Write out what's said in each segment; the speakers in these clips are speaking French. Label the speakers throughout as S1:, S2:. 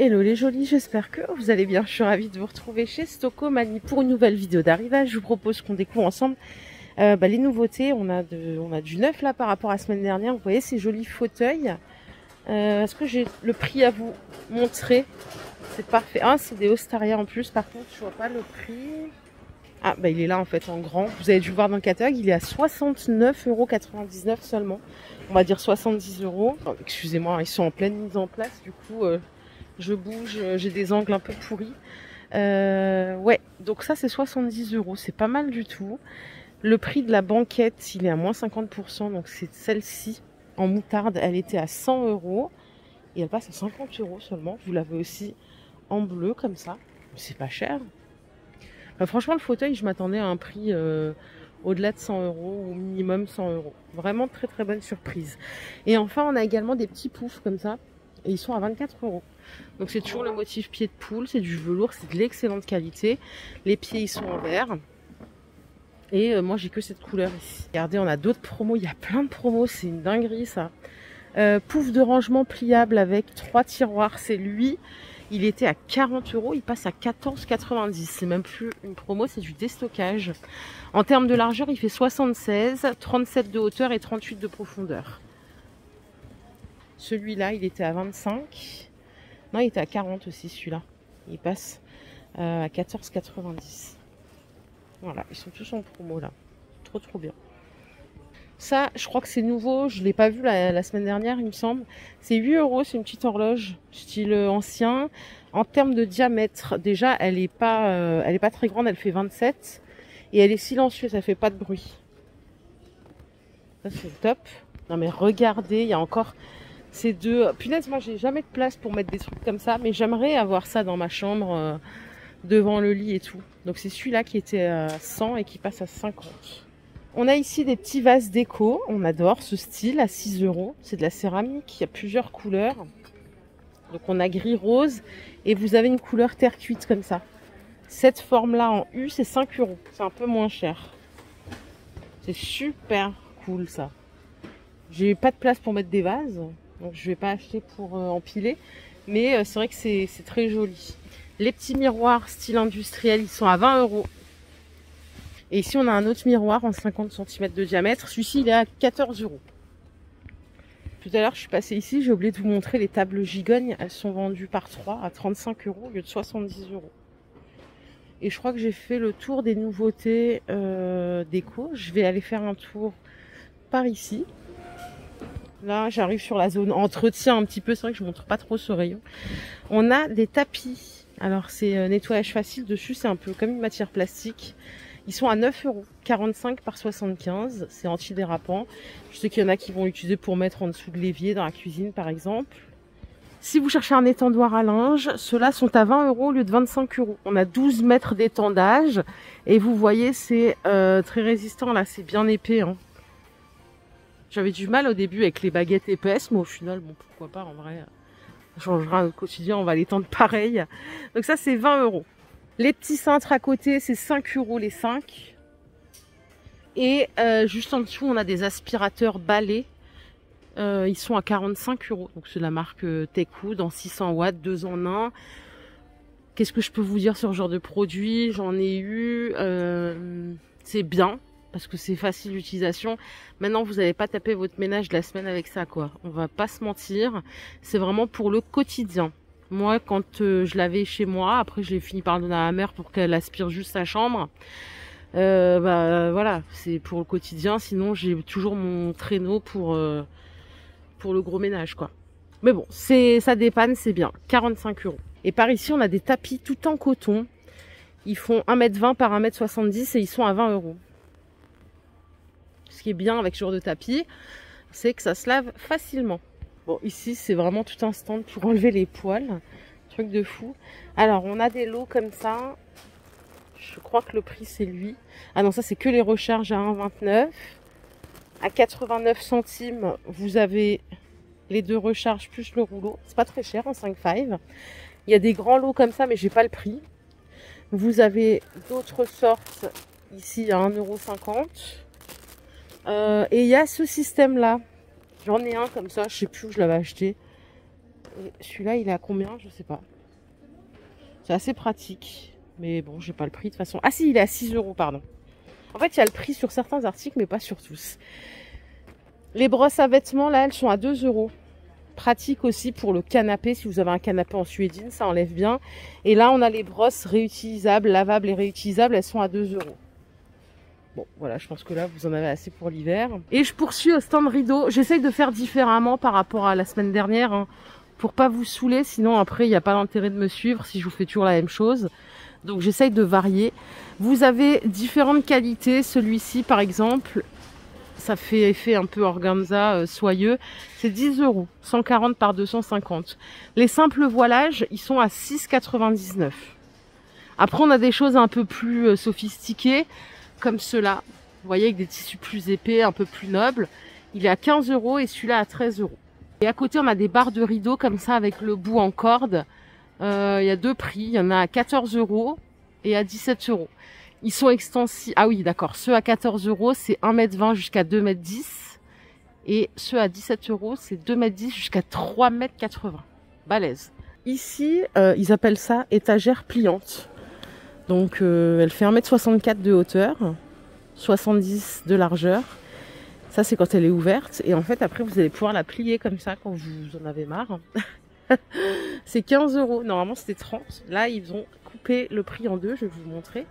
S1: Hello les jolis, j'espère que vous allez bien. Je suis ravie de vous retrouver chez Stocomanie pour une nouvelle vidéo d'arrivage. Je vous propose qu'on découvre ensemble les nouveautés. On a du neuf là par rapport à la semaine dernière. Vous voyez ces jolis fauteuils. Est-ce que j'ai le prix à vous montrer? C'est parfait. Ah, c'est des Ostaria en plus. Par contre, je vois pas le prix. Ah, bah il est là en fait en grand. Vous avez dû le voir dans le catalogue. Il est à 69,99 € seulement. On va dire 70 €. Oh, excusez-moi, ils sont en pleine mise en place. Du coup, je bouge. J'ai des angles un peu pourris. Ouais, donc ça c'est 70 €. C'est pas mal du tout. Le prix de la banquette, il est à moins 50%. Donc c'est celle-ci en moutarde. Elle était à 100 €. Et elle passe à 50 € seulement. Vous l'avez aussi en bleu comme ça. C'est pas cher. Franchement, le fauteuil, je m'attendais à un prix au-delà de 100 € ou minimum 100 €. Vraiment très très bonne surprise. Et enfin, on a également des petits poufs comme ça. Et ils sont à 24 €. Donc c'est toujours le motif pied de poule. C'est du velours, c'est de l'excellente qualité. Les pieds, ils sont en verre. Et moi, j'ai que cette couleur ici. Regardez, on a d'autres promos. Il y a plein de promos. C'est une dinguerie ça. Pouf de rangement pliable avec 3 tiroirs. C'est lui. Il était à 40 €, il passe à 14,90 €. C'est même plus une promo, c'est du déstockage. En termes de largeur, il fait 76, 37 de hauteur et 38 de profondeur. Celui-là, il était à 25. Non, il était à 40 aussi, celui-là. Il passe à 14,90 €. Voilà, ils sont tous en promo là. Trop trop bien. Ça, je crois que c'est nouveau. Je ne l'ai pas vu la semaine dernière, il me semble. C'est 8 €. C'est une petite horloge style ancien. En termes de diamètre, déjà, elle est pas très grande. Elle fait 27. Et elle est silencieuse. Elle fait pas de bruit. Ça, c'est top. Non, mais regardez, il y a encore ces deux. Punaise, moi, j'ai jamais de place pour mettre des trucs comme ça. Mais j'aimerais avoir ça dans ma chambre, devant le lit et tout. Donc, c'est celui-là qui était à 100 et qui passe à 50. On a ici des petits vases déco. On adore ce style à 6 €. C'est de la céramique. Il y a plusieurs couleurs. Donc on a gris rose. Et vous avez une couleur terre cuite comme ça. Cette forme-là en U, c'est 5 €. C'est un peu moins cher. C'est super cool ça. J'ai pas de place pour mettre des vases. Donc je vais pas acheter pour empiler. Mais c'est vrai que c'est très joli. Les petits miroirs style industriel, ils sont à 20 €. Et ici, on a un autre miroir en 50 cm de diamètre. Celui-ci, il est à 14 €. Tout à l'heure, je suis passée ici. J'ai oublié de vous montrer les tables gigognes. Elles sont vendues par 3 à 35 € au lieu de 70 €. Et je crois que j'ai fait le tour des nouveautés déco. Je vais aller faire un tour par ici. Là, j'arrive sur la zone entretien un petit peu. C'est vrai que je ne montre pas trop ce rayon. On a des tapis. Alors, c'est nettoyage facile. Dessus, c'est un peu comme une matière plastique. Ils sont à 9 €, 45 par 75, c'est antidérapant. Je sais qu'il y en a qui vont l'utiliser pour mettre en dessous de l'évier dans la cuisine par exemple. Si vous cherchez un étendoir à linge, ceux-là sont à 20 € au lieu de 25 €. On a 12 mètres d'étendage et vous voyez c'est très résistant là, c'est bien épais. Hein. J'avais du mal au début avec les baguettes épaisses, mais au final, bon pourquoi pas en vrai. Ça changera notre quotidien, on va l'étendre pareil. Donc ça c'est 20 €. Les petits cintres à côté, c'est 5 € les 5. Et juste en dessous, on a des aspirateurs balais. Ils sont à 45 €. Donc c'est la marque Techwood en 600 watts, 2 en 1. Qu'est-ce que je peux vous dire sur ce genre de produit? J'en ai eu. C'est bien parce que c'est facile d'utilisation. Maintenant, vous n'allez pas taper votre ménage de la semaine avec ça, quoi. On va pas se mentir. C'est vraiment pour le quotidien. Moi, quand je l'avais chez moi, après je l'ai fini par le donner à ma mère pour qu'elle aspire juste sa chambre. Voilà, c'est pour le quotidien. Sinon, j'ai toujours mon traîneau pour le gros ménage, quoi. Mais bon, ça dépanne, c'est bien. 45 €. Et par ici, on a des tapis tout en coton. Ils font 1,20 m par 1,70 m et ils sont à 20 €. Ce qui est bien avec ce genre de tapis, c'est que ça se lave facilement. Bon, ici, c'est vraiment tout un stand pour enlever les poils. Truc de fou. Alors, on a des lots comme ça. Je crois que le prix, c'est lui. Ah non, ça, c'est que les recharges à 1,29 €. À 89 centimes, vous avez les 2 recharges plus le rouleau. C'est pas très cher en 5,5 €. Il y a des grands lots comme ça, mais j'ai pas le prix. Vous avez d'autres sortes ici à 1,50 €. Et il y a ce système-là. J'en ai un comme ça, je sais plus où je l'avais acheté. Et celui-là, il est à combien? Je sais pas. C'est assez pratique. Mais bon, j'ai pas le prix de toute façon. Ah si, il est à 6 euros, pardon. En fait, il y a le prix sur certains articles, mais pas sur tous. Les brosses à vêtements, là, elles sont à 2 euros. Pratique aussi pour le canapé. Si vous avez un canapé en suédine, ça enlève bien. Et là, on a les brosses réutilisables, lavables et réutilisables. Elles sont à 2 euros. Bon, voilà, je pense que là, vous en avez assez pour l'hiver. Et je poursuis au stand rideau. J'essaye de faire différemment par rapport à la semaine dernière, hein, pour pas vous saouler. Sinon, après, il n'y a pas d'intérêt de me suivre si je vous fais toujours la même chose. Donc, j'essaye de varier. Vous avez différentes qualités. Celui-ci, par exemple, ça fait effet un peu organza soyeux. C'est 10 euros, 140 par 250. Les simples voilages, ils sont à 6,99. Après, on a des choses un peu plus sophistiquées, comme ceux-là. Vous voyez, avec des tissus plus épais, un peu plus nobles. Il est à 15 euros et celui-là à 13 euros. Et à côté, on a des barres de rideaux comme ça, avec le bout en corde. Il y a deux prix. Il y en a à 14 euros et à 17 euros. Ils sont extensibles. Ah oui, d'accord. Ceux à 14 euros, c'est 1,20 m jusqu'à 2,10 m. Et ceux à 17 euros, c'est 2,10 m jusqu'à 3,80 m. Balèze. Ici, ils appellent ça étagère pliante. Donc, elle fait 1,64 m de hauteur, 70 de largeur. Ça, c'est quand elle est ouverte. Et en fait, après, vous allez pouvoir la plier comme ça quand vous en avez marre. C'est 15 euros. Normalement, c'était 30. Là, ils ont coupé le prix en deux. Je vais vous montrer.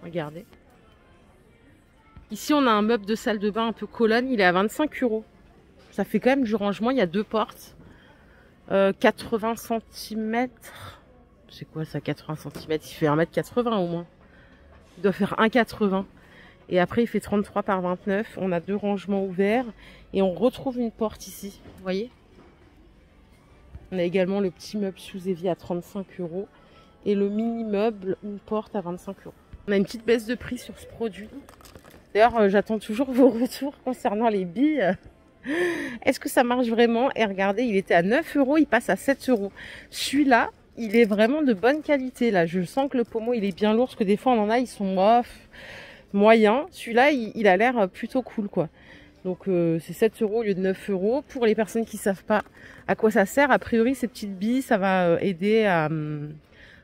S1: Regardez. Ici, on a un meuble de salle de bain un peu colonne. Il est à 25 euros. Ça fait quand même du rangement. Il y a deux portes. 80 cm. C'est quoi ça, 80 cm? Il fait 1,80 m au moins. Il doit faire 1,80 m. Et après, il fait 33 par 29. On a deux rangements ouverts. Et on retrouve une porte ici. Vous voyez? On a également le petit meuble sous évier à 35 euros. Et le mini meuble, une porte à 25 euros. On a une petite baisse de prix sur ce produit. D'ailleurs, j'attends toujours vos retours concernant les billes. Est-ce que ça marche vraiment? Et regardez, il était à 9 euros, il passe à 7 euros. Celui-là, il est vraiment de bonne qualité. Là, je sens que le pommeau, il est bien lourd. Parce que des fois, on en a, ils sont moyens. Celui-là, il a l'air plutôt cool, quoi. Donc, c'est 7 euros au lieu de 9 euros. Pour les personnes qui ne savent pas à quoi ça sert, a priori, ces petites billes, ça va aider à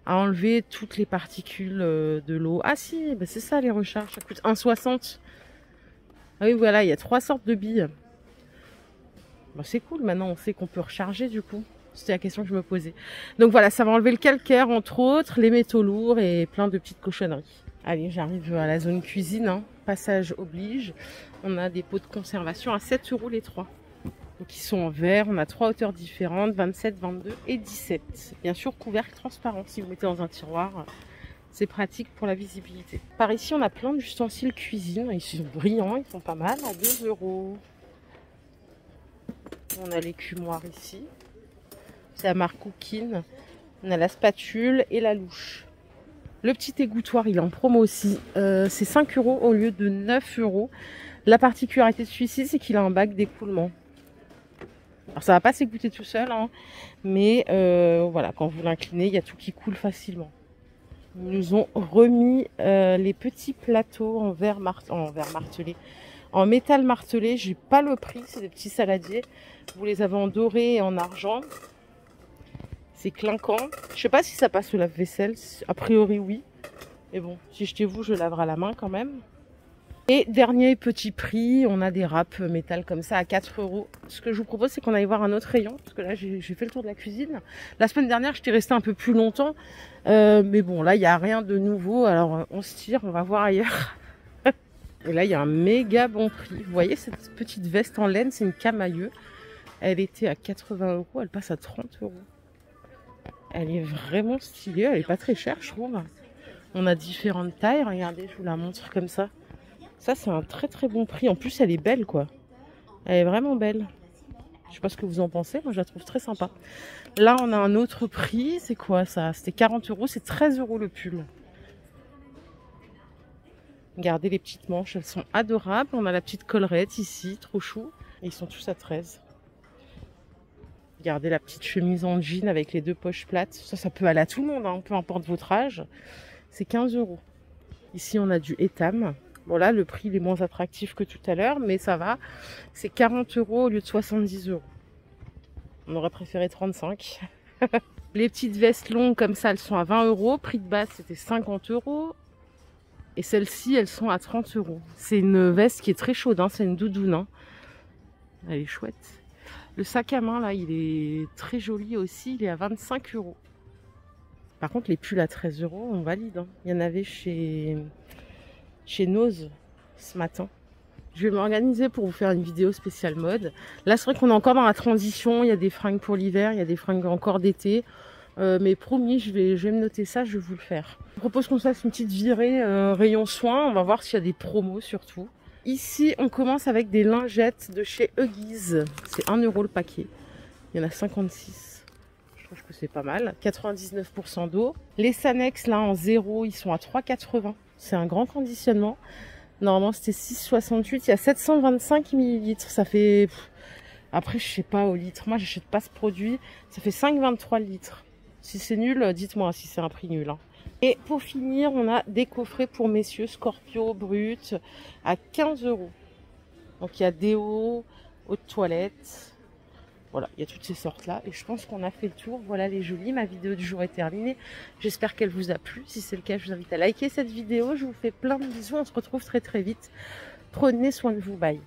S1: enlever toutes les particules de l'eau. Ah si, bah c'est ça les recharges, ça coûte 1,60 €. Ah oui, voilà, il y a 3 sortes de billes. Bah, c'est cool, maintenant on sait qu'on peut recharger du coup. C'était la question que je me posais. Donc voilà, ça va enlever le calcaire entre autres, les métaux lourds et plein de petites cochonneries. Allez, j'arrive à la zone cuisine, hein. Passage oblige. On a des pots de conservation à 7 euros les trois. Donc ils sont en verre, on a trois hauteurs différentes, 27, 22 et 17. Bien sûr, couvercle transparent si vous mettez dans un tiroir. C'est pratique pour la visibilité. Par ici, on a plein d'ustensiles cuisine. Ils sont brillants, ils sont pas mal, à 2 euros. On a l'écumoire ici. C'est la marque Cookin. On a la spatule et la louche. Le petit égouttoir, il est en promo aussi. C'est 5 euros au lieu de 9 euros. La particularité de celui-ci, c'est qu'il a un bac d'écoulement. Alors ça va pas s'égoutter tout seul, hein, mais voilà, quand vous l'inclinez, il y a tout qui coule facilement. Ils nous ont remis les petits plateaux en verre martelé, en métal martelé. J'ai pas le prix, c'est des petits saladiers. Vous les avez en doré et en argent. C'est clinquant. Je sais pas si ça passe au lave-vaisselle. A priori oui, mais bon, si j'étais vous, je laverai à la main quand même. Et dernier petit prix, on a des râpes métal comme ça à 4 euros. Ce que je vous propose, c'est qu'on aille voir un autre rayon. Parce que là, j'ai fait le tour de la cuisine. La semaine dernière, j'étais restée un peu plus longtemps. Mais bon, là, il n'y a rien de nouveau. Alors, on se tire, on va voir ailleurs. Et là, il y a un méga bon prix. Vous voyez, cette petite veste en laine, c'est une camailleux. Elle était à 80 euros, elle passe à 30 euros. Elle est vraiment stylée, elle est pas très chère, je trouve. On a différentes tailles. Regardez, je vous la montre comme ça. Ça, c'est un très très bon prix. En plus, elle est belle, quoi. Elle est vraiment belle. Je sais pas ce que vous en pensez. Moi, je la trouve très sympa. Là, on a un autre prix. C'est quoi, ça? C'était 40 euros. C'est 13 euros le pull. Regardez les petites manches. Elles sont adorables. On a la petite collerette ici. Trop chou. Et ils sont tous à 13. Regardez la petite chemise en jean avec les deux poches plates. Ça peut aller à tout le monde, hein. Peu importe votre âge. C'est 15 euros. Ici, on a du Etam. Bon là, le prix il est moins attractif que tout à l'heure, mais ça va. C'est 40 euros au lieu de 70 euros. On aurait préféré 35. Les petites vestes longues comme ça, elles sont à 20 €. Prix de base, c'était 50 €. Et celles-ci, elles sont à 30 €. C'est une veste qui est très chaude, hein. C'est une doudoune. Hein. Elle est chouette. Le sac à main, là, il est très joli aussi. Il est à 25 €. Par contre, les pulls à 13 €, on valide. Hein. Il y en avait chez Nose ce matin. Je vais m'organiser pour vous faire une vidéo spéciale mode. Là, c'est vrai qu'on est encore dans la transition. Il y a des fringues pour l'hiver, il y a des fringues encore d'été. Mais promis, je vais me noter ça, je vais vous le faire. Je propose qu'on se fasse une petite virée rayon soins. On va voir s'il y a des promos surtout. Ici, on commence avec des lingettes de chez Huggies. C'est 1 € le paquet. Il y en a 56. Je trouve que c'est pas mal. 99% d'eau. Les Sanex, là, en 0, ils sont à 3,80. C'est un grand conditionnement. Normalement, c'était 6,68. Il y a 725 ml. Ça fait... Après, je sais pas au litre. Moi, j'achète pas ce produit. Ça fait 5,23 litres. Si c'est nul, dites-moi si c'est un prix nul. Hein. Et pour finir, on a des coffrets pour messieurs Scorpio brut à 15 €. Donc, il y a déo, eau de toilette. Voilà, il y a toutes ces sortes-là. Et je pense qu'on a fait le tour. Voilà les jolies. Ma vidéo du jour est terminée. J'espère qu'elle vous a plu. Si c'est le cas, je vous invite à liker cette vidéo. Je vous fais plein de bisous. On se retrouve très très vite. Prenez soin de vous. Bye.